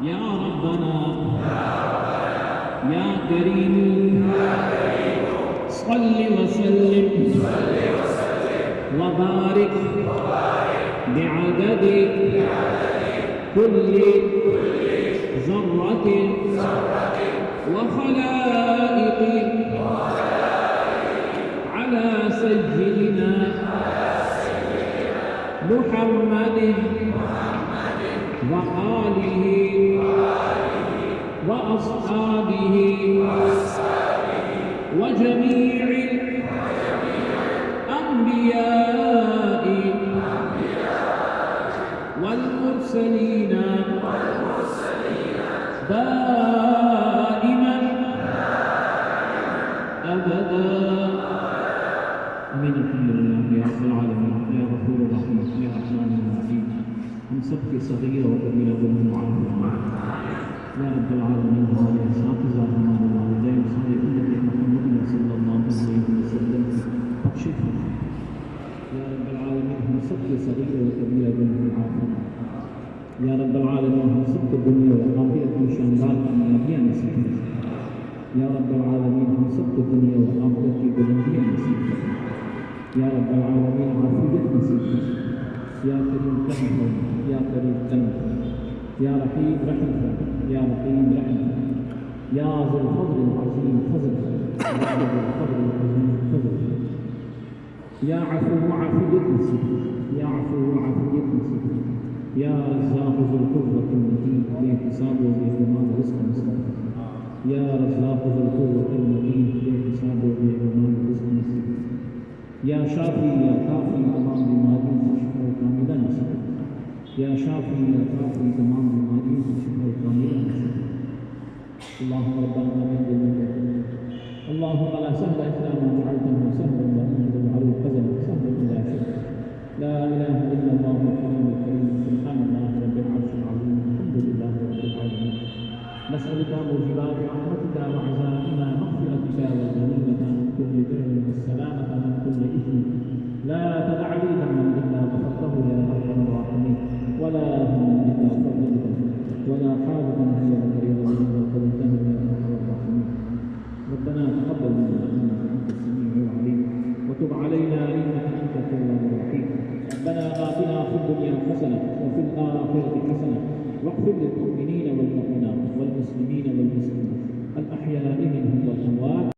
يا ربنا يا كريم صل وسلم وبارك بعدد كل ذرة وخلائق على سيدنا محمد وآله وأصحابه وجميع الأنبياء والمرسلين دائما أبدا. آمين. الحمد لله يا رب العالمين يا غفور رحيم يا رحمن الرحيم. ہم سب کی صغیر و کبیرہ گناہ معاف فرما یا رب العالمین. ہمارے اساتذہ ہمارے والدین سارے امت محمد صلی اللہ علیہ وسلم بخش فرما یا رب العالمین. ہم سب کی صغیر و کبیرہ گناہ معاف فرما یا رب العالمین. ہم سب کو دنیا و آخرت میں شاندار کامیابیاں نصیب فرما یا رب العالمین. ہم سب کو دنیا و آخرت کی بلندیاں نصیب فرما یا رب العالمین. عافیت نصیب فرما یا کریم رحم فرما یا کریم کرم یا رحیم رحم فرما یا رحیم رحم یا ذو الفضل العظیم فضل یا ذو الفضل العظیم فضل یا عفو عافیت نصیب یا عفو عافیت نصیب یا رزاق ذو القوة المتین بے حساب و بے گمان رزق نصیب یا رزاق ذو القوة المتین بے حساب و بے گمان رزق نصیب یا شافی یا کافی تمام بیماریوں سے شفا کاملہ نصیب یا شافی یا کافی تمام بیماریوں سے شفا کاملہ نصیب. اللهم ربنا آمين بالله اللهم لا سهل إلا ما جعلته سهلا وأنت تجعل الحزن سهلا إذا شئت. لا إله إلا الله الحليم الكريم سبحان الله رب العرش العظيم الحمد لله رب العالمين. نسألك موجبات رحمتك وعزائنا مغفرتك والغنيمة من كل بر والسلامة من كل إثم. لا تدع لي ذنبا إلا غفرته يا أرحم الراحمين ولا هما إلا فرجته ولا حاجة هي لك رضا إلا قضيتها يا أرحم الراحمين. ربنا تقبل منا إنك أنت السميع العليم وتب علينا إنك أنت التواب الرحيم. ربنا آتنا في الدنيا حسنة وفي الآخرة حسنة واغفر للمؤمنين والمؤمنات والمسلمين والمسلمات الأحياء منهم والأموات